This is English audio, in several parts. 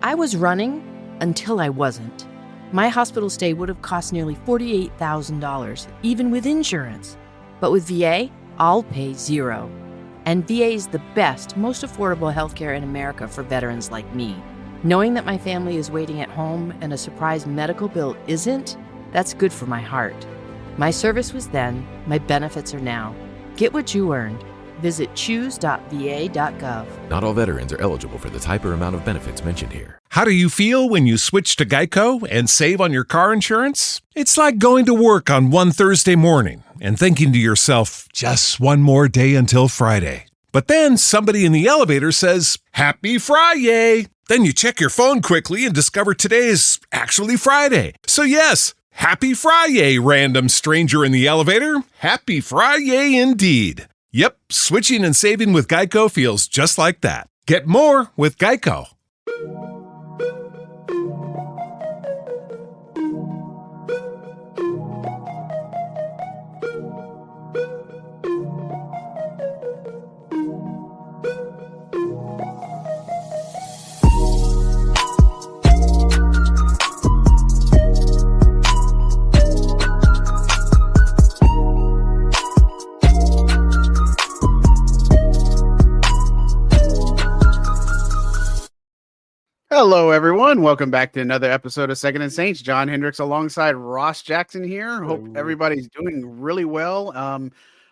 I was running until I wasn't. My hospital stay would have cost nearly $48,000, even with insurance. But with VA, I'll pay zero. And VA is the best, most affordable healthcare in America for veterans like me. Knowing that my family is waiting at home and a surprise medical bill isn't, that's good for my heart. My service was then, my benefits are now. Get what you earned. Visit choose.va.gov. Not all veterans are eligible for the type or amount of benefits mentioned here. How do you feel when you switch to Geico and save on your car insurance? It's like going to work on one Thursday morning and thinking to yourself, just one more day until Friday. But then somebody in the elevator says, Happy Friday! Then you check your phone quickly and discover today is actually Friday. So yes, Happy Friday, random stranger in the elevator. Happy Friday indeed. Yep, switching and saving with Geico feels just like that. Get more with Geico. Hello, everyone. Welcome back to another episode of Second and Saints. John Hendricks alongside Ross Jackson here. Hope everybody's doing really well.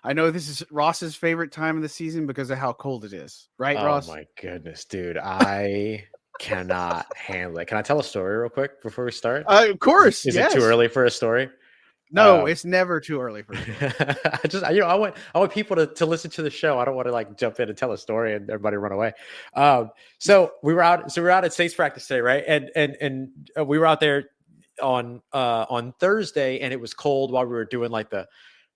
I know this is Ross's favorite time of the season because of how cold it is. Right, Ross? Oh, my goodness, dude. I cannot handle it. Can I tell a story real quick before we start? Of course. Is it too early for a story? No, it's never too early for you. I want people to listen to the show. I don't want to like jump in and tell a story and everybody run away. So we were out at Saints practice today, right? And we were out there on Thursday, and it was cold while we were doing like the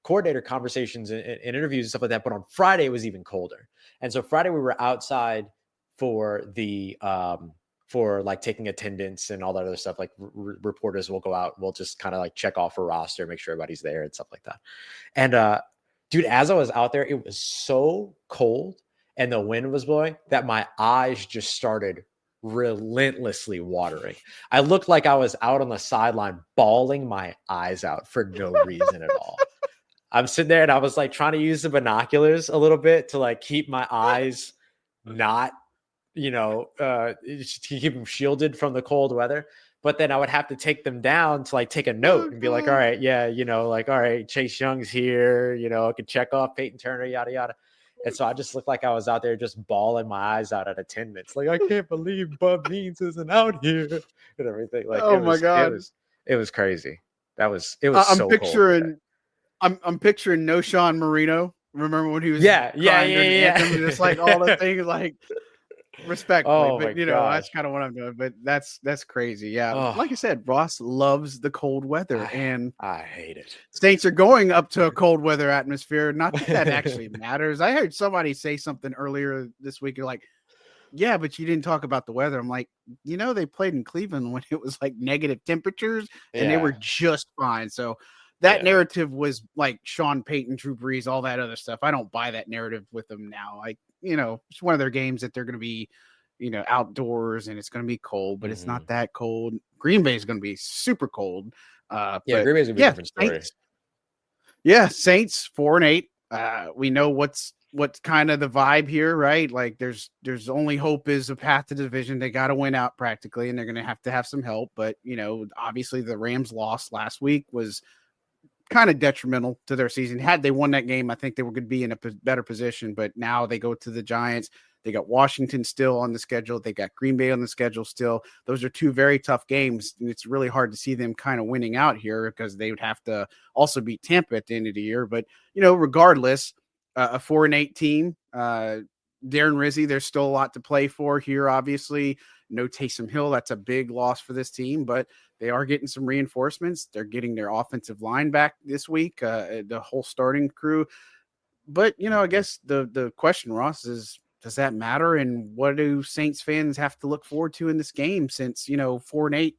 coordinator conversations and interviews and stuff like that. But on Friday, it was even colder. And so Friday we were outside for the for like taking attendance and all that other stuff. Like reporters will go out. We'll just kind of like check off a roster, make sure everybody's there and stuff like that. And dude, as I was out there, it was so cold and the wind was blowing that my eyes just started relentlessly watering. I looked like I was out on the sideline bawling my eyes out for no reason at all. I'm sitting there and I was like trying to use the binoculars a little bit to like keep my eyes not, to keep them shielded from the cold weather. But then I would have to take them down to like take a note and be like, all right, yeah, all right, Chase Young's here, I could check off Peyton Turner, yada, yada. And so I just looked like I was out there just bawling my eyes out at attendance. Like, I can't believe Bub Means isn't out here and everything. Like, my God. It was crazy. I'm so picturing, cold. I'm picturing No Sean Marino. Remember when he was yeah. Just like all the things like respectfully, but that's kind of what I'm doing. But that's crazy. Yeah. Like I said, Ross loves the cold weather and I hate it. Saints are going up to a cold weather atmosphere. Not that actually matters. I heard somebody say something earlier this week. You're like, yeah, but you didn't talk about the weather. I'm like, they played in Cleveland when it was like negative temperatures and they were just fine. So that narrative was like Sean Payton, Drew Brees, all that other stuff. I don't buy that narrative with them now. Like, it's one of their games that they're going to be, outdoors and it's going to be cold, but it's not that cold. Green Bay is going to be super cold. Green Bay is going to be a different story. Saints 4-8. We know what's kind of the vibe here, right? Like there's only hope is a path to the division. They got to win out practically, and they're going to have some help. But, obviously the Rams loss last week was kind of detrimental to their season. Had they won that game, I think they were going to be in a better position, but now they go to the Giants. They got Washington still on the schedule. They got Green Bay on the schedule still. Those are two very tough games, and it's really hard to see them kind of winning out here because they would have to also beat Tampa at the end of the year. But, regardless, a 4-8 team, Darren Rizzi, there's still a lot to play for here, obviously. No Taysom Hill. That's a big loss for this team, but they are getting some reinforcements. They're getting their offensive line back this week, the whole starting crew. But, I guess the question, Ross, is does that matter? And what do Saints fans have to look forward to in this game since, 4-8,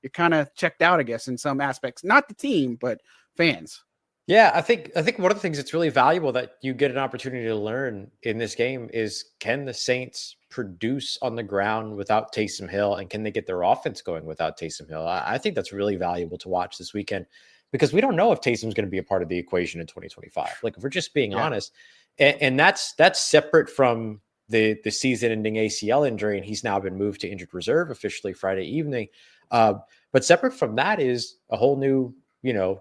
you're kind of checked out, I guess, in some aspects. Not the team, but fans. Yeah, I think one of the things that's really valuable that you get an opportunity to learn in this game is, can the Saints produce on the ground without Taysom Hill, and can they get their offense going without Taysom Hill? I think that's really valuable to watch this weekend, because we don't know if Taysom's going to be a part of the equation in 2025. Like, if we're just being honest, and that's separate from the season-ending ACL injury, and he's now been moved to injured reserve officially Friday evening. But separate from that is a whole new,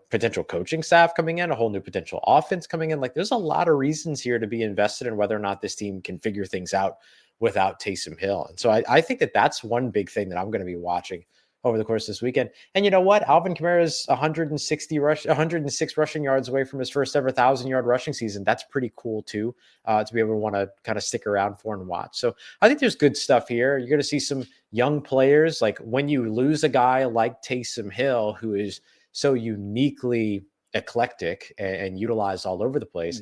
potential coaching staff coming in, a whole new potential offense coming in. Like, there's a lot of reasons here to be invested in whether or not this team can figure things out without Taysom Hill. And so I think that that's one big thing that I'm going to be watching over the course of this weekend. And you know what? Alvin Kamara's 106 rushing yards away from his first ever 1,000-yard rushing season. That's pretty cool too, to be able to want to kind of stick around for and watch. So I think there's good stuff here. You're going to see some young players. Like, when you lose a guy like Taysom Hill, who is so uniquely eclectic and utilized all over the place,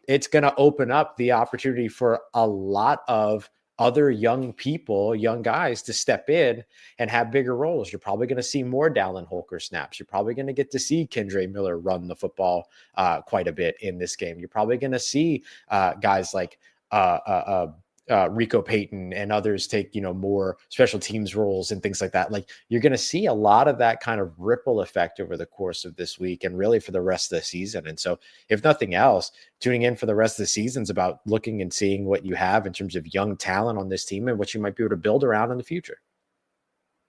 it's going to open up the opportunity for a lot of other young people, young guys, to step in and have bigger roles. You're probably going to see more Dallin Holker snaps. You're probably going to get to see Kendre Miller run the football quite a bit in this game. You're probably going to see guys like Rico Payton and others take, more special teams roles and things like that. Like, you're going to see a lot of that kind of ripple effect over the course of this week and really for the rest of the season. And so, if nothing else, tuning in for the rest of the season is about looking and seeing what you have in terms of young talent on this team and what you might be able to build around in the future.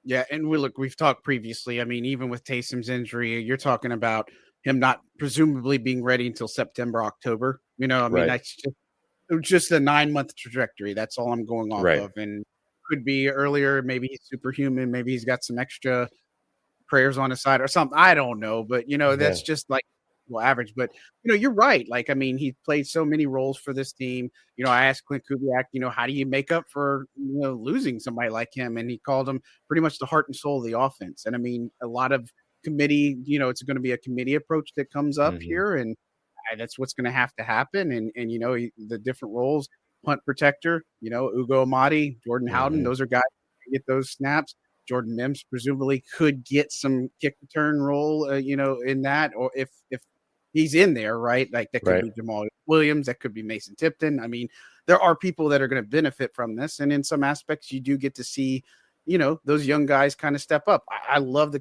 Yeah, and we've talked previously. I mean, even with Taysom's injury, you're talking about him not presumably being ready until September, October. That's just a 9-month trajectory. That's all I'm going off of. And could be earlier. Maybe he's superhuman. Maybe he's got some extra prayers on his side or something. I don't know. But, that's just like average. But, you're right. Like, I mean, he played so many roles for this team. I asked Clint Kubiak, how do you make up for, losing somebody like him? And he called him pretty much the heart and soul of the offense. And I mean, a lot of committee, it's going to be a committee approach that comes up here. And that's what's going to have to happen. And the different roles, punt protector, Ugo Amadi, Jordan Howden, those are guys who get those snaps. Jordan Mims presumably could get some kick return role, in that, or if he's in there, right? Like, that could be Jamal Williams, that could be Mason Tipton. I mean, there are people that are going to benefit from this. And in some aspects, you do get to see, those young guys kind of step up. I love the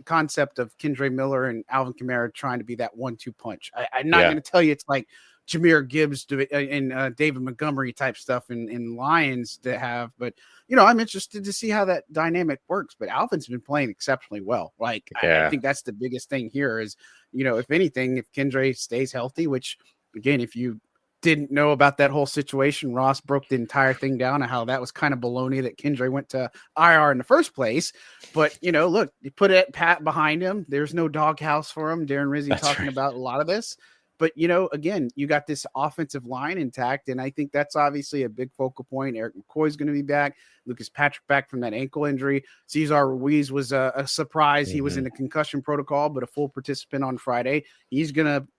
concept of Kendre Miller and Alvin Kamara trying to be that 1-2 punch. I'm not going to tell you it's like Jahmyr Gibbs and David Montgomery type stuff in Lions that have, but I'm interested to see how that dynamic works. But Alvin's been playing exceptionally well. Like, I think that's the biggest thing here is, if anything, if Kendre stays healthy, which again, if you didn't know about that whole situation, Ross broke the entire thing down and how that was kind of baloney that Kendre went to IR in the first place. But, look, you put it pat behind him. There's no doghouse for him. Darren Rizzi talking about a lot of this. But, again, you got this offensive line intact, and I think that's obviously a big focal point. Eric McCoy's going to be back. Lucas Patrick back from that ankle injury. Cesar Ruiz was a surprise. He was in the concussion protocol, but a full participant on Friday. He's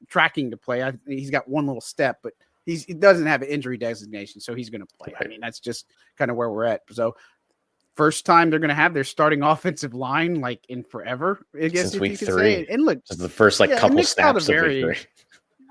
tracking to play. He's got one little step, but he doesn't have an injury designation, so he's going to play. I mean, that's just kind of where we're at. So first time they're going to have their starting offenthing line like in forever, I guess, since week 3. Say. And look, the first couple snaps of week 3.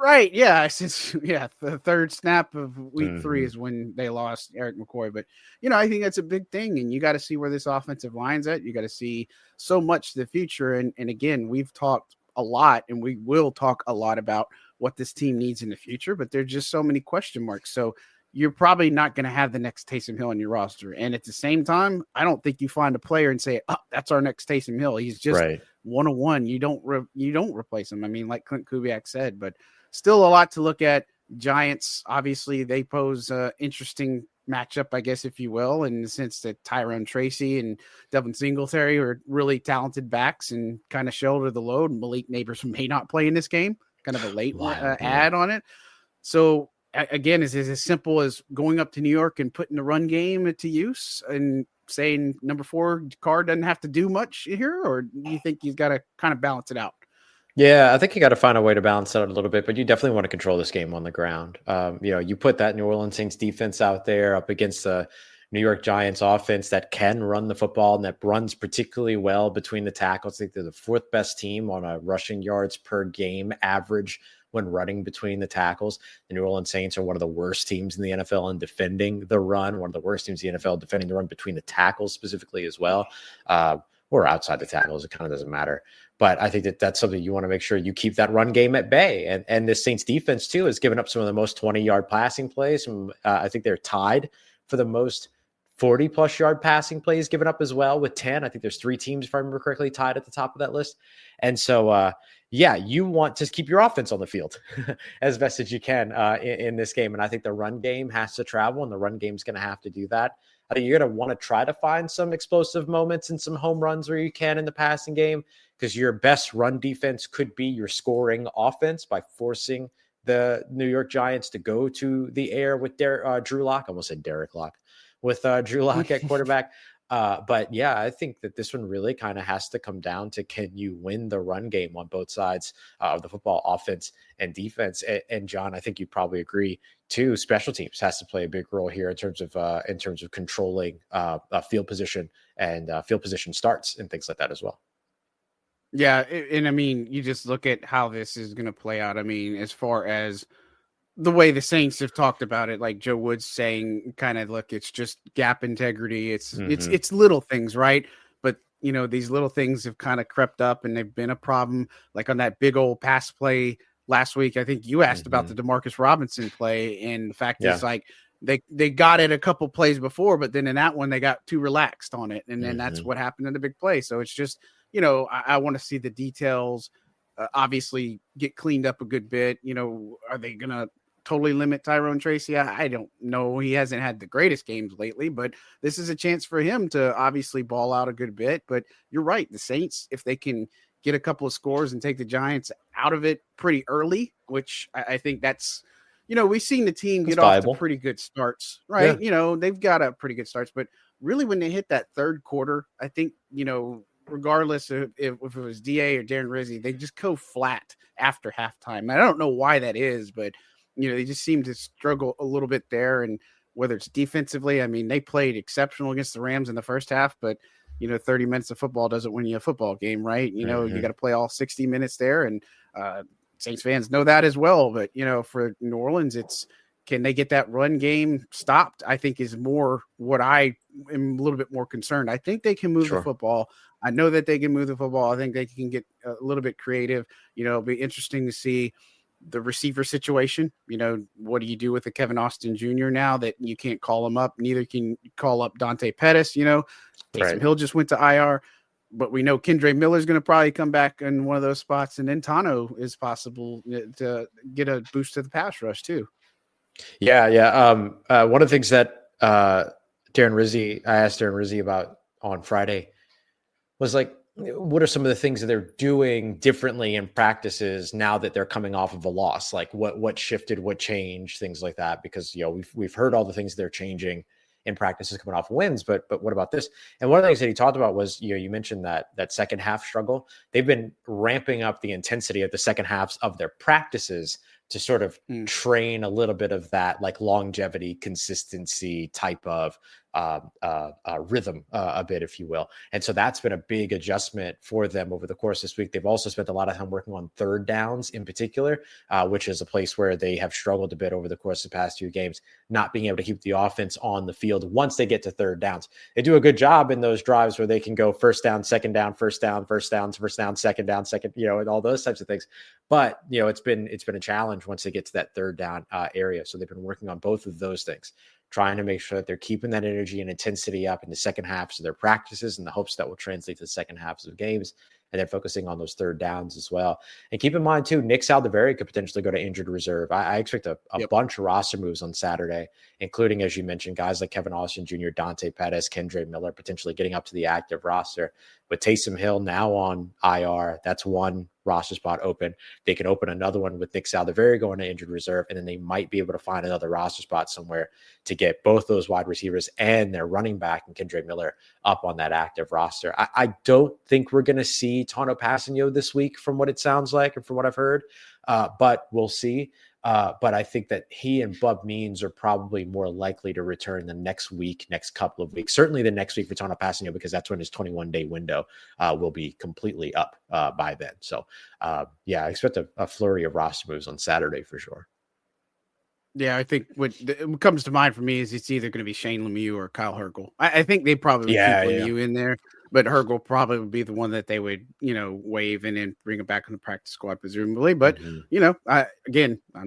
Right, yeah. The third snap of week 3 is when they lost Eric McCoy. But, I think that's a big thing. And you got to see where this offensive line's at. You got to see so much to the future. And again, we've talked a lot and we will talk a lot about what this team needs in the future. But there's just so many question marks. So you're probably not going to have the next Taysom Hill on your roster. And at the same time, I don't think you find a player and say, oh, that's our next Taysom Hill. He's just 101. You don't replace him. I mean, like Clint Kubiak said, but still a lot to look at. Giants, obviously, they pose an interesting matchup, I guess, if you will, in the sense that Tyrone Tracy and Devin Singletary are really talented backs and kind of shoulder the load. And Malik Neighbors may not play in this game, kind of a late add on it. So, again, is as simple as going up to New York and putting the run game to use and saying number 4 Carr doesn't have to do much here, or do you think he's got to kind of balance it out? Yeah, I think you got to find a way to balance it out a little bit, but you definitely want to control this game on the ground. You put that New Orleans Saints defense out there up against the New York Giants offense that can run the football and that runs particularly well between the tackles. I think they're the fourth best team on a rushing yards per game average when running between the tackles. The New Orleans Saints are one of the worst teams in the NFL in defending the run, one of the worst teams in the NFL defending the run between the tackles specifically as well, or outside the tackles. It kind of doesn't matter. But I think that that's something you want to make sure you keep that run game at bay. And the Saints defense, too, has given up some of the most 20-yard passing plays. I think they're tied for the most 40-plus yard passing plays given up as well with 10. I think there's 3 teams, if I remember correctly, tied at the top of that list. And so, you want to keep your offense on the field as best as you can in this game. And I think the run game has to travel, and the run game is going to have to do that. I think you're going to want to try to find some explosive moments and some home runs where you can in the passing game, because your best run defense could be your scoring offense by forcing the New York Giants to go to the air with Drew Lock. I almost said Derek Lock. With Drew Lock at quarterback. But yeah, I think that this one really kind of has to come down to, can you win the run game on both sides of the football, offense and defense? And John, I think you probably agree too. Special teams has to play a big role here in terms of controlling field position and field position starts and things like that as well. Yeah, and I mean, you just look at how this is going to play out. I mean, as far as the way the Saints have talked about it, like Joe Woods saying, kind of, look, it's just gap integrity. It's little things, right? But these little things have kind of crept up, and they've been a problem. Like on that big old pass play last week, I think you asked about the Demarcus Robinson play, and the fact is, like, they got it a couple plays before, but then in that one they got too relaxed on it, and then that's what happened in the big play. So it's just, I want to see the details. Obviously, get cleaned up a good bit. Are they gonna totally limit Tyrone Tracy? I don't know. He hasn't had the greatest games lately, but this is a chance for him to obviously ball out a good bit. But you're right. The Saints, if they can get a couple of scores and take the Giants out of it pretty early, which I think that's, we've seen the team get off to pretty good starts, right? Yeah. They've got a pretty good starts, but really when they hit that third quarter, I think, regardless of if it was DA or Darren Rizzi, they just go flat after halftime. I don't know why that is, but they just seem to struggle a little bit there. And whether it's defensively, I mean, they played exceptional against the Rams in the first half, but 30 minutes of football doesn't win you a football game, right? You got to play all 60 minutes there. And Saints fans know that as well. But, for New Orleans, can they get that run game stopped? I think is more what I am a little bit more concerned. I think they can move the football. I know that they can move the football. I think they can get a little bit creative. It'll be interesting to see the receiver situation. What do you do with the Kevin Austin Jr. now that you can't call him up? Neither can you call up Dante Pettis. Taysom Hill just went to IR, but we know Kendre Miller is going to probably come back in one of those spots, and then Tano is possible to get a boost to the pass rush too. Yeah. One of the things that I asked Darren Rizzi about on Friday was like, what are some of the things that they're doing differently in practices now that they're coming off of a loss? Like what shifted, what changed, things like that, because, we've heard all the things they're changing in practices coming off wins, but what about this? And one of the things that he talked about was, you mentioned that second half struggle. They've been ramping up the intensity of the second halves of their practices to sort of train a little bit of that, like longevity, consistency type of rhythm a bit, if you will. And so that's been a big adjustment for them over the course of this week. They've also spent a lot of time working on third downs in particular, which is a place where they have struggled a bit over the course of the past few games, not being able to keep the offense on the field once they get to third downs. They do a good job in those drives where they can go first down, second down, first down, second down, and all those types of things. But, it's been a challenge once they get to that third down area. So they've been working on both of those things, trying to make sure that they're keeping that energy and intensity up in the second halves of their practices in the hopes that will translate to the second halves of games. And then focusing on those third downs as well. And keep in mind, too, Nick Saldiveri could potentially go to injured reserve. I expect a bunch of roster moves on Saturday, including, as you mentioned, guys like Kevin Austin Jr., Dante Pettis, Kendre Miller potentially getting up to the active roster. With Taysom Hill now on IR, that's one roster spot open. They can open another one with Nick Saldiveri going to injured reserve, and then they might be able to find another roster spot somewhere to get both those wide receivers and their running back and Kendre Miller up on that active roster. I don't think we're going to see Tano Passanio this week from what it sounds like and from what I've heard, but we'll see. But I think that he and Bub Means are probably more likely to return the next couple of weeks. Certainly the next week for Tano Passanio, because that's when his 21-day window will be completely up by then. So, I expect a flurry of roster moves on Saturday for sure. Yeah, I think what comes to mind for me is it's either going to be Shane Lemieux or Kyle Hergel. I think they probably would keep Lemieux in there, but Hergel probably would be the one that they would, waive and then bring him back on the practice squad, presumably. But, I'm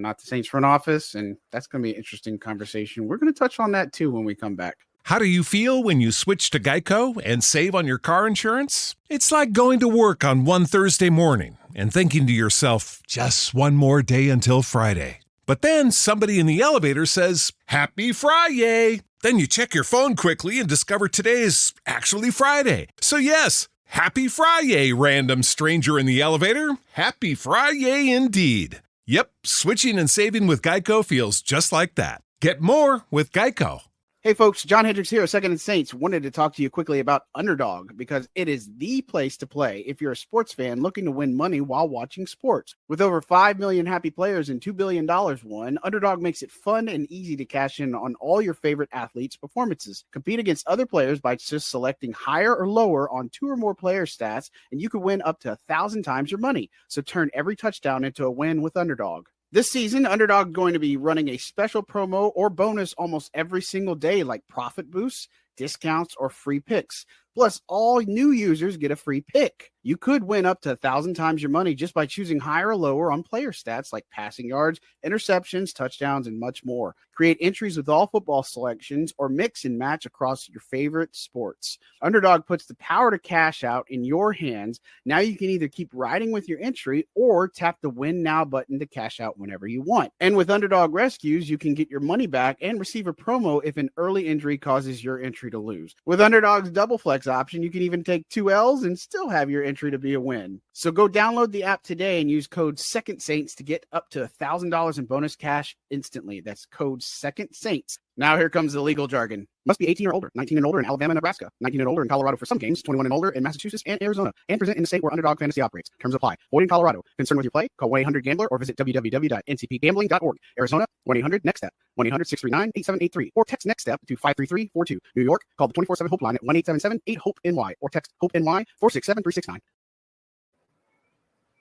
not the Saints front office, and that's going to be an interesting conversation. We're going to touch on that, too, when we come back. How do you feel when you switch to Geico and save on your car insurance? It's like going to work on one Thursday morning and thinking to yourself, just one more day until Friday. But then somebody in the elevator says, Happy Friday! Then you check your phone quickly and discover today's actually Friday. So yes, Happy Friday, random stranger in the elevator. Happy Friday indeed. Yep, switching and saving with Geico feels just like that. Get more with Geico. Hey folks, John Hendricks here, Second and Saints. Wanted to talk to you quickly about Underdog because it is the place to play if you're a sports fan looking to win money while watching sports. With over 5 million happy players and $2 billion won, Underdog makes it fun and easy to cash in on all your favorite athletes' performances. Compete against other players by just selecting higher or lower on 2 or more player stats, and you could win up to 1,000 times your money. So turn every touchdown into a win with Underdog. This season, Underdog is going to be running a special promo or bonus almost every single day, like profit boosts, discounts, or free picks. Plus, all new users get a free pick. You could win up to 1,000 times your money just by choosing higher or lower on player stats like passing yards, interceptions, touchdowns, and much more. Create entries with all football selections or mix and match across your favorite sports. Underdog puts the power to cash out in your hands. Now you can either keep riding with your entry or tap the Win Now button to cash out whenever you want. And with Underdog Rescues, you can get your money back and receive a promo if an early injury causes your entry to lose. With Underdog's Double Flex option, you can even take 2 L's and still have your entry to be a win. So go download the app today and use code Second Saints to get up to $1,000 in bonus cash instantly. That's code Second Saints. Now here comes the legal jargon. Must be 18 or older, 19 and older in Alabama and Nebraska, 19 and older in Colorado for some games, 21 and older in Massachusetts and Arizona, and present in the state where Underdog Fantasy operates. Terms apply. Void in Colorado. Concerned with your play? Call 1-800-GAMBLER or visit www.ncpgambling.org. Arizona, 1-800-NEXT-STEP, 1-800-639-8783, or text NEXT STEP to 53342. New York, call the 24/7 Hope line at 1-877-8-HOPE-NY or text HOPE-NY 467-369.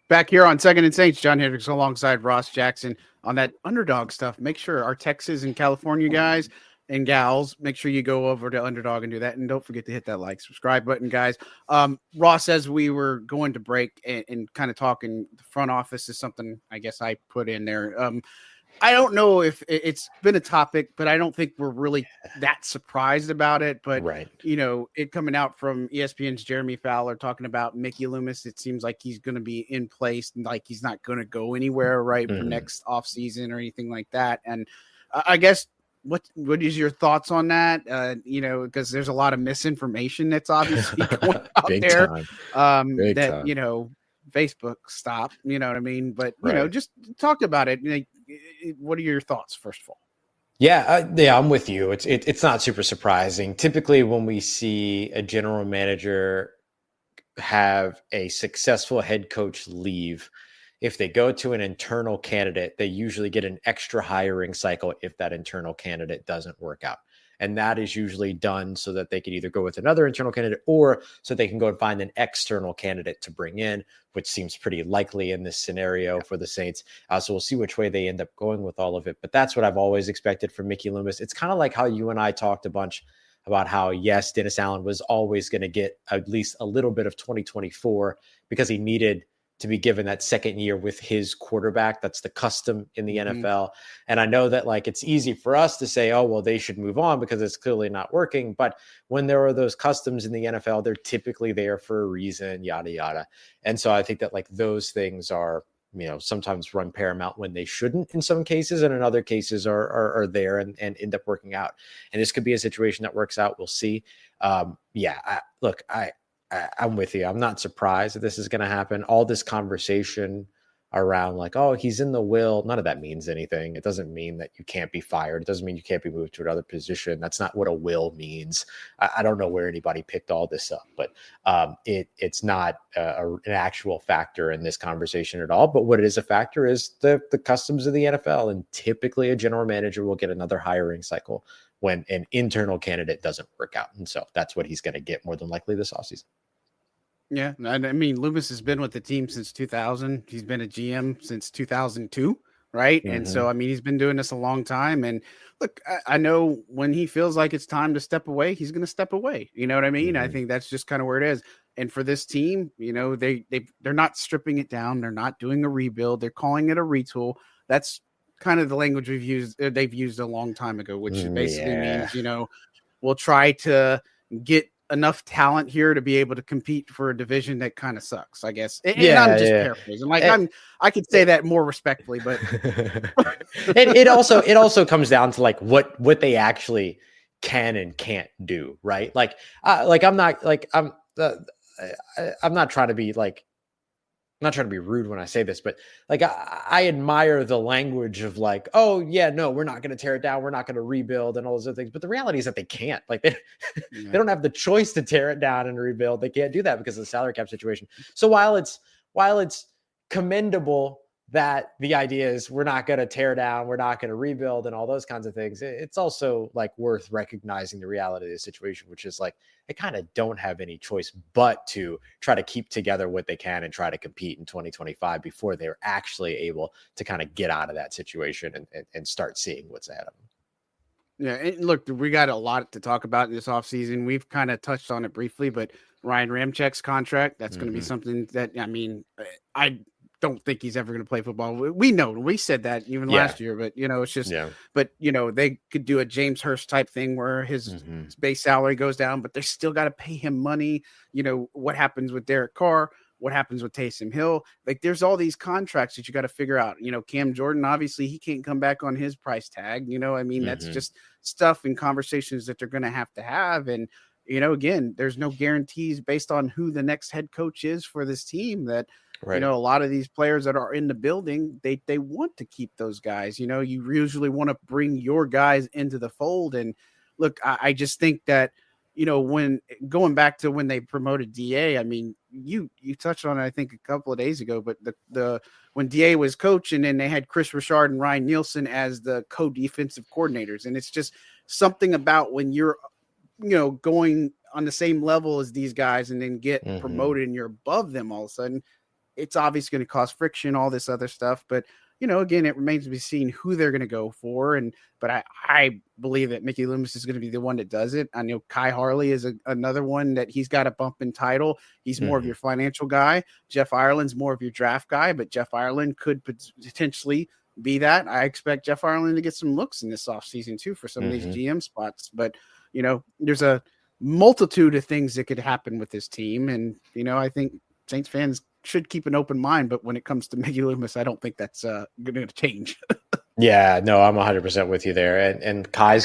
Back here on Second and Saints, John Hendricks alongside Ross Jackson on that Underdog stuff. Make sure our Texas and California guys and gals, make sure you go over to Underdog and do that. And don't forget to hit that like, subscribe button, guys. Ross says we were going to break and kind of talking the front office is something I guess I put in there. I don't know if it's been a topic, but I don't think we're really that surprised about it. But, it coming out from ESPN's Jeremy Fowler talking about Mickey Loomis, it seems like he's going to be in place and like he's not going to go anywhere, right, for next offseason or anything like that. And I guess what is your thoughts on that? Because there's a lot of misinformation that's obviously going out there that, Facebook stop, you know what I mean? But, just talk about it. What are your thoughts, first of all? Yeah, I'm with you. It's not super surprising. Typically, when we see a general manager have a successful head coach leave, if they go to an internal candidate, they usually get an extra hiring cycle if that internal candidate doesn't work out. And that is usually done so that they can either go with another internal candidate or so they can go and find an external candidate to bring in, which seems pretty likely in this scenario for the Saints. So we'll see which way they end up going with all of it. But that's what I've always expected from Mickey Loomis. It's kind of like how you and I talked a bunch about how, yes, Dennis Allen was always going to get at least a little bit of 2024 because he needed to be given that second year with his quarterback. That's the custom in the NFL. And I know that it's easy for us to say, oh, well, they should move on because it's clearly not working. But when there are those customs in the NFL, they're typically there for a reason, yada, yada. And so I think that those things are, sometimes run paramount when they shouldn't in some cases, and in other cases are there and end up working out. And this could be a situation that works out. We'll see. I'm with you. I'm not surprised that this is going to happen. All this conversation around like, oh, he's in the will. None of that means anything. It doesn't mean that you can't be fired. It doesn't mean you can't be moved to another position. That's not what a will means. I don't know where anybody picked all this up, but it's not an actual factor in this conversation at all. But what it is a factor is the customs of the NFL. And typically a general manager will get another hiring cycle when an internal candidate doesn't work out. And so that's what he's going to get more than likely this offseason. Yeah, I mean, Loomis has been with the team since 2000. He's been a GM since 2002, right? Mm-hmm. And so, I mean, he's been doing this a long time. And look, I know when he feels like it's time to step away, he's going to step away. You know what I mean? Mm-hmm. I think that's just kind of where it is. And for this team, you know, they're not stripping it down. They're not doing a rebuild. They're calling it a retool. That's kind of the language they've used a long time ago, which basically means, you know, we'll try to get enough talent here to be able to compete for a division that kind of sucks, I guess. And I'm just paraphrasing. Like I could say that more respectfully, but it also comes down to like what they actually can and can't do, right? I'm not trying to be like, I'm not trying to be rude when I say this, but like I admire the language of like, oh yeah, no, we're not going to tear it down, we're not going to rebuild and all those other things. But the reality is that they can't. Like they don't have the choice to tear it down and rebuild. They can't do that because of the salary cap situation. So while it's commendable that the idea is we're not going to tear down, we're not going to rebuild and all those kinds of things, it's also like worth recognizing the reality of the situation, which is like they kind of don't have any choice but to try to keep together what they can and try to compete in 2025 before they're actually able to kind of get out of that situation and start seeing what's ahead of them. Yeah, and look, we got a lot to talk about in this offseason. We've kind of touched on it briefly, but Ryan Ramczyk's contract, that's going to be something that, I mean, I don't think he's ever going to play football. We know, we said that even last year, but you know, it's just, but you know, they could do a James Hurst type thing where his base salary goes down, but they still got to pay him money. You know, what happens with Derek Carr? What happens with Taysom Hill? Like there's all these contracts that you got to figure out. You know, Cam Jordan, obviously he can't come back on his price tag. You know, I mean, that's just stuff and conversations that they're going to have. And, you know, again, there's no guarantees based on who the next head coach is for this team that, you know, a lot of these players that are in the building, they want to keep those guys. You know, you usually want to bring your guys into the fold. And look, I just think that, you know, when going back to when they promoted DA, I mean, you touched on it, I think, a couple of days ago, but the when DA was coaching and they had Chris Richard and Ryan Nielsen as the co-defensive coordinators. And it's just something about when you're, you know, going on the same level as these guys and then get promoted and you're above them all of a sudden, it's obviously going to cause friction, all this other stuff. But, you know, again, it remains to be seen who they're going to go for. But I believe that Mickey Loomis is going to be the one that does it. I know Kai Harley is another one that he's got a bump in title. He's more of your financial guy. Jeff Ireland's more of your draft guy, but Jeff Ireland could potentially be that. I expect Jeff Ireland to get some looks in this offseason too for some of these GM spots. But, you know, there's a multitude of things that could happen with this team. And, you know, I think Saints fans should keep an open mind, but when it comes to Mickey Loomis, I don't think that's going to change. Yeah, no, I'm 100% with you there. And Kai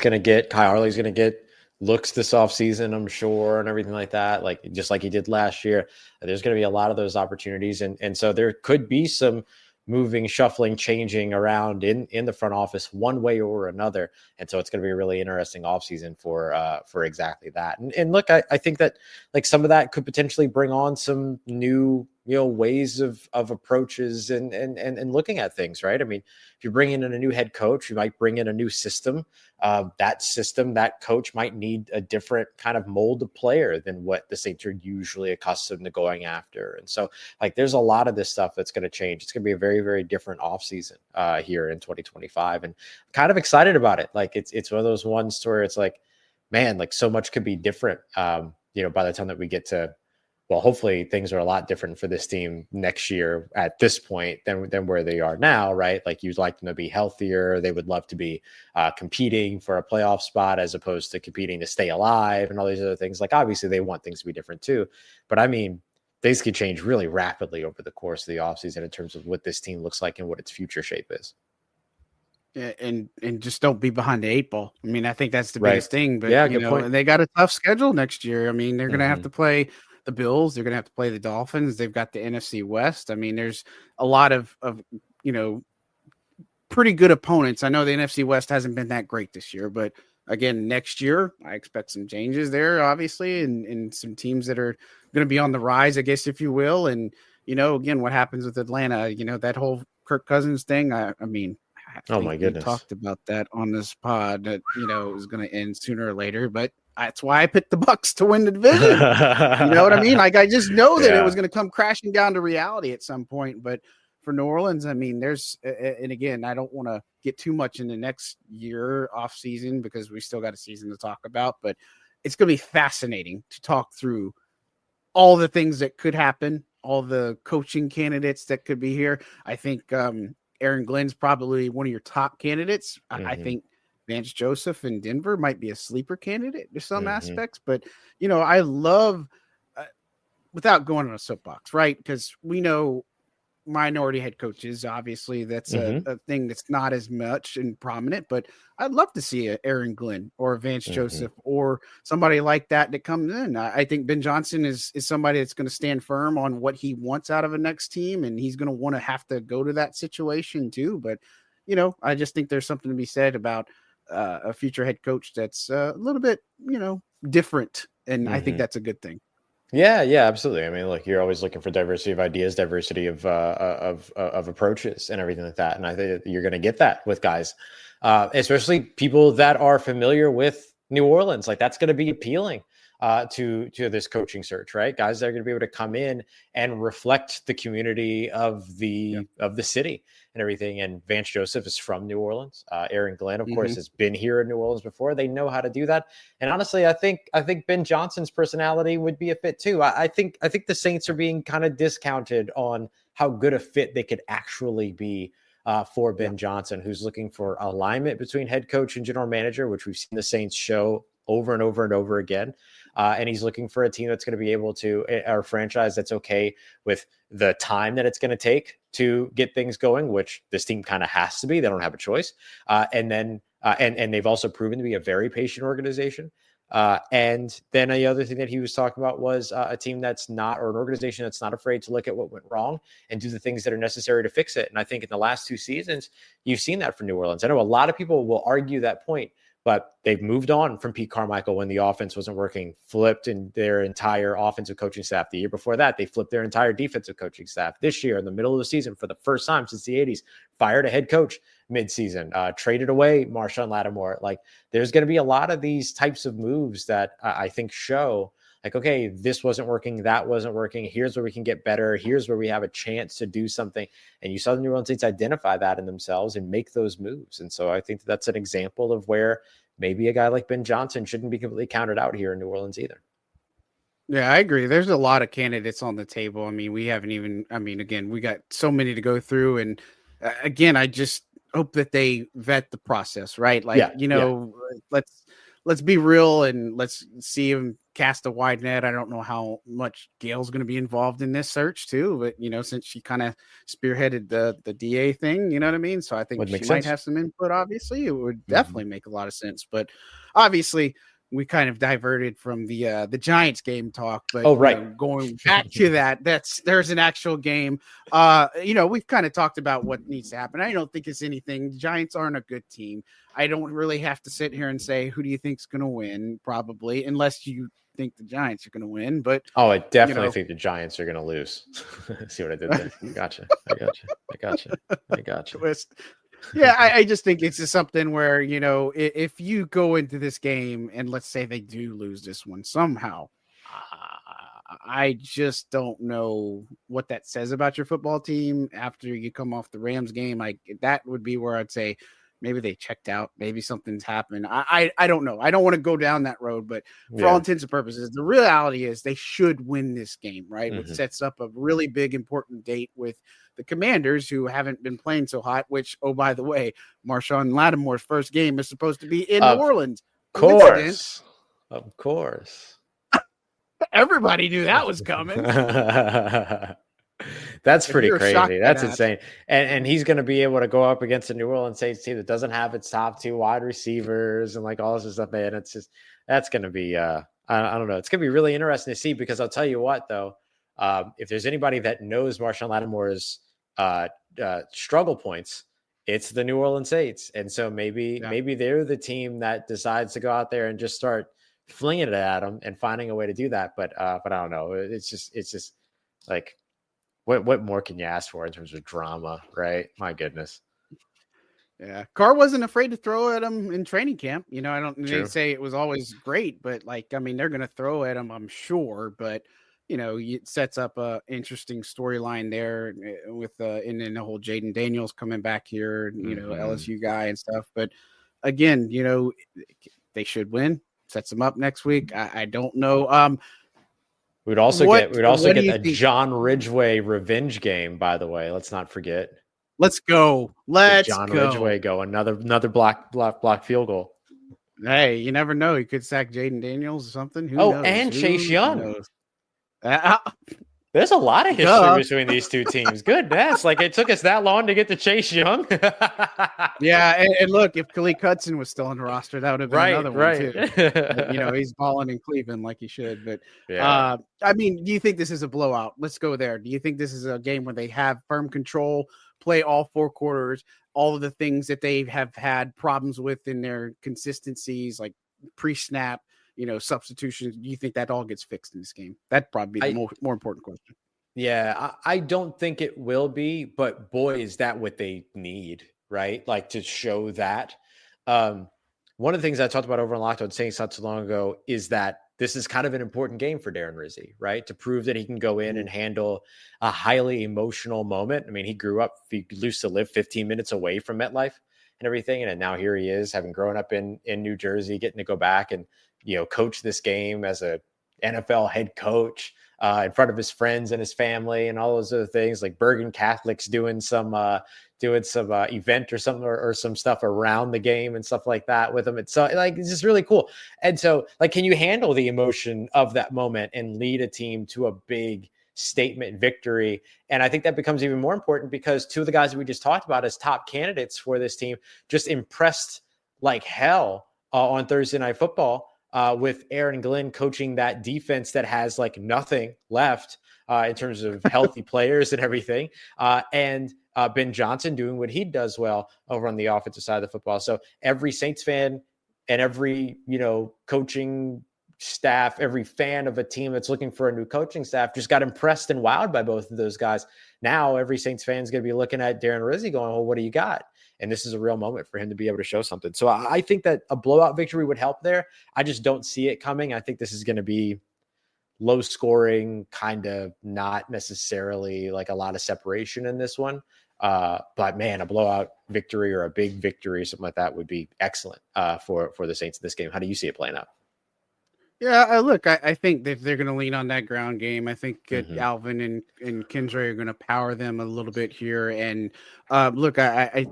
Harley's going to get looks this offseason, I'm sure, and everything like that, like just like he did last year. There's going to be a lot of those opportunities. And so there could be some moving, shuffling, changing around in the front office one way or another. And so it's going to be a really interesting offseason for exactly that. And look, I think that like some of that could potentially bring on some new, you know, ways of approaches and looking at things, right? I mean, if you're bringing in a new head coach, you might bring in a new system. That coach might need a different kind of mold of player than what the Saints are usually accustomed to going after. And so like, there's a lot of this stuff that's going to change. It's going to be a very, very different offseason here in 2025. And I'm kind of excited about it. Like it's one of those ones where it's like, man, like so much could be different, you know, by the time that we get to, well, hopefully things are a lot different for this team next year at this point than where they are now, right? Like you'd like them to be healthier. They would love to be competing for a playoff spot as opposed to competing to stay alive and all these other things. Like obviously they want things to be different too. But I mean, things could change really rapidly over the course of the offseason in terms of what this team looks like and what its future shape is. Yeah, and just don't be behind the eight ball. I mean, I think that's the biggest thing. But yeah, you know, and they got a tough schedule next year. I mean, they're going to have to play the Bills. They're going to have to play the Dolphins. They've got the NFC West. I mean, there's a lot of pretty good opponents. I know the NFC West hasn't been that great this year, but again, next year, I expect some changes there, obviously, and some teams that are going to be on the rise, I guess, if you will. And, again, what happens with Atlanta, that whole Kirk Cousins thing. I mean, I Oh my think we goodness. talked about that on this pod that, it was going to end sooner or later, but that's why I picked the Bucs to win the division. You know what I mean? Like, I just know that it was going to come crashing down to reality at some point, but for New Orleans, I mean, and again, I don't want to get too much in the next year off season because we still got a season to talk about, but it's going to be fascinating to talk through all the things that could happen, all the coaching candidates that could be here. I think Aaron Glenn's probably one of your top candidates. I think Vance Joseph in Denver might be a sleeper candidate to some aspects, but I love without going on a soapbox, right? Because we know minority head coaches, obviously that's a thing that's not as much and prominent, but I'd love to see a Aaron Glenn or a Vance Joseph or somebody like that comes in. I think Ben Johnson is somebody that's going to stand firm on what he wants out of a next team, and he's going to want to have to go to that situation too. But I just think there's something to be said about a future head coach that's a little bit different, and I think that's a good thing. Yeah, absolutely. I mean, look, you're always looking for diversity of ideas, diversity of approaches, and everything like that. And I think you're going to get that with guys, especially people that are familiar with New Orleans. Like that's going to be appealing to this coaching search, right? Guys that are going to be able to come in and reflect the community of the city and everything. And Vance Joseph is from New Orleans. Aaron Glenn, of course, has been here in New Orleans before. They know how to do that. And honestly, I think Ben Johnson's personality would be a fit too. I think the Saints are being kind of discounted on how good a fit they could actually be for Ben Johnson, who's looking for alignment between head coach and general manager, which we've seen the Saints show over and over and over again. And he's looking for a team that's going to be able to, or a franchise that's okay with the time that it's going to take to get things going, which this team kind of has to be. They don't have a choice. And they've also proven to be a very patient organization. And then the other thing that he was talking about was a team that's not, or an organization that's not afraid to look at what went wrong and do the things that are necessary to fix it. And I think in the last 2 seasons, you've seen that from New Orleans. I know a lot of people will argue that point, but they've moved on from Pete Carmichael when the offense wasn't working, flipped in their entire offensive coaching staff. The year before that, they flipped their entire defensive coaching staff. This year, in the middle of the season, for the first time since the 80s, fired a head coach mid-season, traded away Marshawn Lattimore. Like, there's going to be a lot of these types of moves that I think show, like, okay, this wasn't working, that wasn't working. Here's where we can get better. Here's where we have a chance to do something. And you saw the New Orleans Saints identify that in themselves and make those moves. And so I think that's an example of where maybe a guy like Ben Johnson shouldn't be completely counted out here in New Orleans either. Yeah, I agree. There's a lot of candidates on the table. I mean, again, we got so many to go through. And again, I just hope that they vet the process, right? Like, let's be real and let's see him cast a wide net. I don't know how much Gail's going to be involved in this search too, but since she kind of spearheaded the DA thing, you know what I mean? So I think she might have some input. Obviously, it would definitely make a lot of sense, but obviously we kind of diverted from the Giants game talk, but going back to that, there's an actual game. We've kind of talked about what needs to happen. I don't think it's anything. The Giants aren't a good team. I don't really have to sit here and say, who do you think's going to win? Probably, unless you think the Giants are going to win. But I definitely think the Giants are going to lose. See what I did there? Gotcha. I gotcha. Twist. Yeah, I just think it's just something where, if you go into this game and let's say they do lose this one somehow, I just don't know what that says about your football team after you come off the Rams game. That would be where I'd say maybe they checked out. Maybe something's happened. I don't know. I don't want to go down that road, but for all intents and purposes, the reality is they should win this game, right? Which sets up a really big, important date with the Commanders, who haven't been playing so hot, which, oh, by the way, Marshawn Lattimore's first game is supposed to be in New Orleans. Of course. Everybody knew that was coming. That's pretty crazy. That's insane. And he's going to be able to go up against a New Orleans Saints team that doesn't have its top 2 wide receivers and like all this stuff. And it's just, that's going to be, I don't know. It's going to be really interesting to see, because I'll tell you what, though, if there's anybody that knows Marshawn Lattimore's struggle points, it's the New Orleans Saints. And so maybe they're the team that decides to go out there and just start flinging it at them and finding a way to do that. But I don't know. It's just like, what more can you ask for in terms of drama, right? My goodness. Yeah, Carr wasn't afraid to throw at him in training camp. You know, I don't True. say it was always great, but like, I mean, they're going to throw at him, I'm sure. But you know, it sets up a interesting storyline there with and then the whole Jaden Daniels coming back here, you know, LSU guy and stuff. But again, you know, they should win. Sets them up next week. I don't know. We'd also get the John Ridgeway revenge game, by the way. Let's not forget. Let's go. John Ridgeway go. Another block field goal. Hey, you never know. He could sack Jaden Daniels or something. Who knows? And Chase Young. There's a lot of history between these two teams. Goodness. Like, it took us that long to get to Chase Young. Yeah. And look, if Khalil Hudson was still on the roster, that would have been another one too. But, you know, he's balling in Cleveland like he should. But I mean, do you think this is a blowout? Let's go there. Do you think this is a game where they have firm control, play all 4 quarters, all of the things that they have had problems with in their consistencies, like pre-snap, you know, substitutions? Do you think that all gets fixed in this game? That'd probably be the more important question. Yeah, I don't think it will be, but boy, is that what they need, right? Like, to show that. One of the things I talked about over on Locked On Saints not too long ago is that this is kind of an important game for Darren Rizzi, right? To prove that he can go in and handle a highly emotional moment. I mean, he grew up, he used to live 15 minutes away from MetLife and everything. And now here he is, having grown up in New Jersey, getting to go back and, you know, coach this game as a NFL head coach in front of his friends and his family and all those other things, like Bergen Catholics doing some event or something or some stuff around the game and stuff like that with him. It's like, it's just really cool. And so, like, can you handle the emotion of that moment and lead a team to a big statement victory? And I think that becomes even more important because 2 of the guys that we just talked about as top candidates for this team just impressed like hell on Thursday Night Football. With Aaron Glenn coaching that defense that has like nothing left in terms of healthy players and everything. And Ben Johnson doing what he does well over on the offensive side of the football. So every Saints fan and every, you know, coaching staff, every fan of a team that's looking for a new coaching staff just got impressed and wowed by both of those guys. Now every Saints fan is going to be looking at Darren Rizzi going, well, what do you got? And this is a real moment for him to be able to show something. So I think that a blowout victory would help there. I just don't see it coming. I think this is going to be low scoring, kind of not necessarily like a lot of separation in this one. But man, a blowout victory or a big victory, something like that would be excellent for the Saints in this game. How do you see it playing out? Yeah, look, I think that they're going to lean on that ground game. I think Alvin and Kendra are going to power them a little bit here. And look, I'd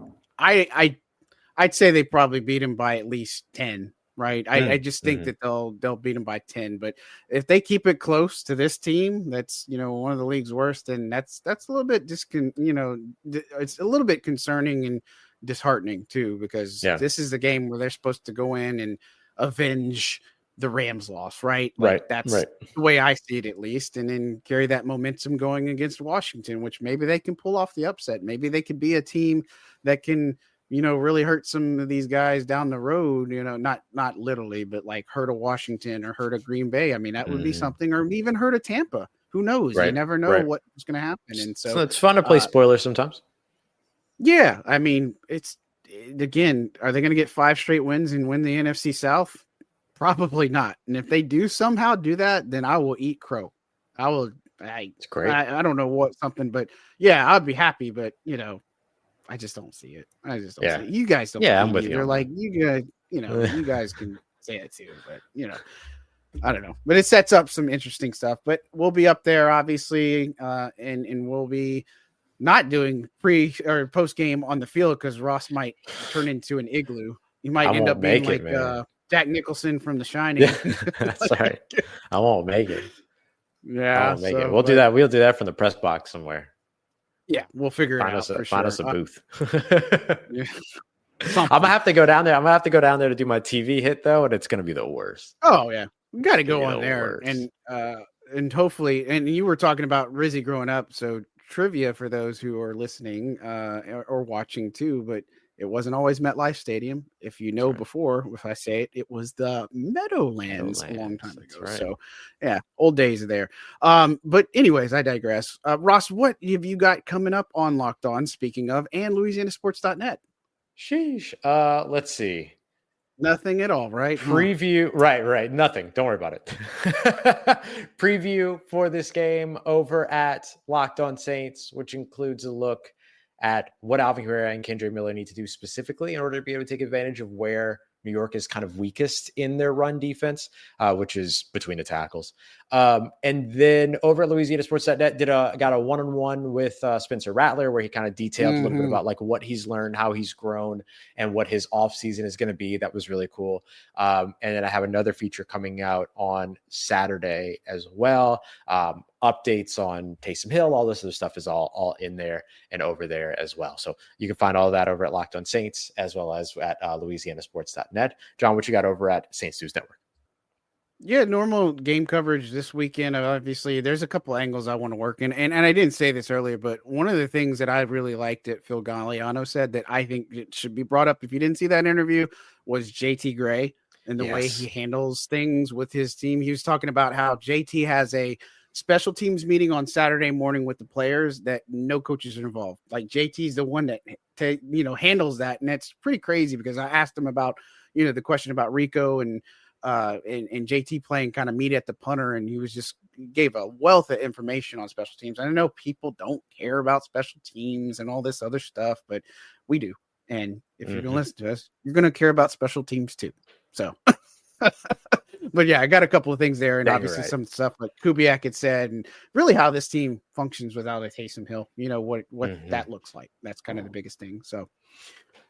say they probably beat him by at least 10, right? I just think that they'll beat him by 10. But if they keep it close to this team, that's, you know, one of the league's worst, then that's a little bit it's a little bit concerning and disheartening too, because this is the game where they're supposed to go in and avenge the Rams loss, right? Like that's the way I see it, at least, and then carry that momentum going against Washington, which maybe they can pull off the upset. Maybe they could be a team that can, you know, really hurt some of these guys down the road, you know, not literally, but like hurt a Washington or hurt a Green Bay. I mean, that would be something, or even hurt a Tampa. Who knows? You never know what's going to happen. And so it's fun to play spoilers sometimes. Yeah. I mean, it's, again, are they going to get 5 straight wins and win the NFC South? Probably not. And if they do somehow do that, then I will eat crow. It's great. I don't know what something, but yeah, I'd be happy, but you know, I just don't see it. I just don't see it. You guys don't. Yeah, I'm with you. They're like, you guys, you know, you guys can say it too, but you know, I don't know. But it sets up some interesting stuff. But we'll be up there, obviously, and we'll be not doing pre or post game on the field because Ross might turn into an igloo. You might end up being like Jack Nicholson from The Shining. That's right. I won't make it. Yeah, I won't make it. We'll do that. We'll do that from the press box somewhere. Yeah, we'll figure it out. Find us a booth. Yeah. I'm gonna have to go down there. I'm gonna have to go down there to do my TV hit though, and it's gonna be the worst. Oh yeah. We got to go You're on the there worst. and hopefully, and you were talking about Rizzi growing up. So trivia for those who are listening or watching too, but it wasn't always MetLife Stadium. If you That's know right. before, if I say it, it was the Meadowlands a long Meadowlands. time That's ago. right. So yeah, old days are there. But anyways, I digress. Ross, what have you got coming up on Locked On, speaking of, and LouisianaSports.net? Sheesh. Let's see. Nothing at all, right? Huh. Preview. Right. Nothing. Don't worry about it. Preview for this game over at Locked On Saints, which includes a look at what Alvin Kamara and Kendre Miller need to do specifically in order to be able to take advantage of where New York is kind of weakest in their run defense, which is between the tackles. And then over at LouisianaSports.net got a one-on-one with Spencer Rattler, where he kind of detailed a little bit about like what he's learned, how he's grown, and what his offseason is going to be. That was really cool. And then I have another feature coming out on Saturday as well. Updates on Taysom Hill, all this other stuff is all in there and over there as well. So you can find all of that over at Locked On Saints as well as at LouisianaSports.net. John, what you got over at Saints News Network? Yeah, normal game coverage this weekend. Obviously, there's a couple angles I want to work in. And I didn't say this earlier, but one of the things that I really liked that Phil Galliano said that I think it should be brought up if you didn't see that interview was JT Gray and the way he handles things with his team. He was talking about how JT has a special teams meeting on Saturday morning with the players that no coaches are involved. Like JT's the one that handles that. And that's pretty crazy because I asked him about, the question about Rico and JT playing kind of meet at the punter, and he gave a wealth of information on special teams. I know people don't care about special teams and all this other stuff, but we do. And if you're going to listen to us, you're going to care about special teams too. So, but yeah, I got a couple of things there, and obviously some stuff like Kubiak had said, and really how this team functions without a Taysom Hill. What that looks like. That's kind of the biggest thing. So.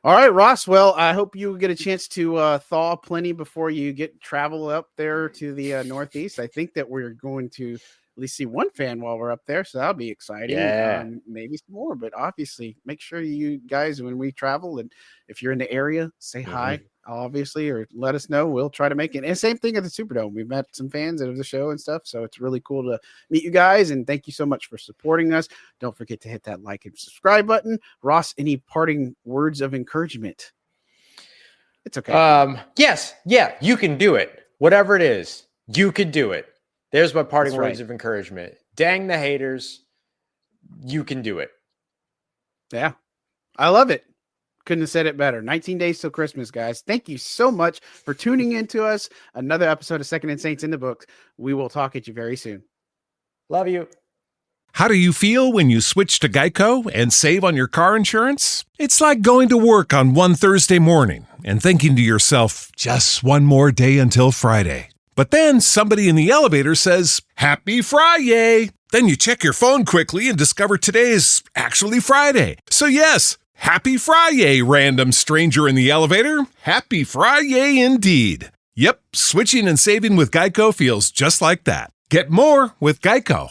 All right, Ross. Well, I hope you get a chance to thaw plenty before you travel up there to the Northeast. I think that we're going to at least see one fan while we're up there, so that'll be exciting. Yeah. Maybe some more, but obviously make sure you guys, when we travel, and if you're in the area, say hi, obviously, or let us know. We'll try to make it. And same thing at the Superdome. We've met some fans of the show and stuff, so it's really cool to meet you guys, and thank you so much for supporting us. Don't forget to hit that like and subscribe button. Ross, any parting words of encouragement? It's okay. Yes. Yeah, you can do it. Whatever it is, you can do it. There's my parting words of encouragement. Dang the haters. You can do it. Yeah, I love it. Couldn't have said it better. 19 days till Christmas, guys. Thank you so much for tuning in to us. Another episode of Second and Saints in the books. We will talk at you very soon. Love you. How do you feel when you switch to Geico and save on your car insurance? It's like going to work on one Thursday morning and thinking to yourself, just one more day until Friday. But then somebody in the elevator says, Happy Friday! Then you check your phone quickly and discover today is actually Friday. So yes, Happy Friday, random stranger in the elevator. Happy Friday indeed. Yep, switching and saving with Geico feels just like that. Get more with Geico.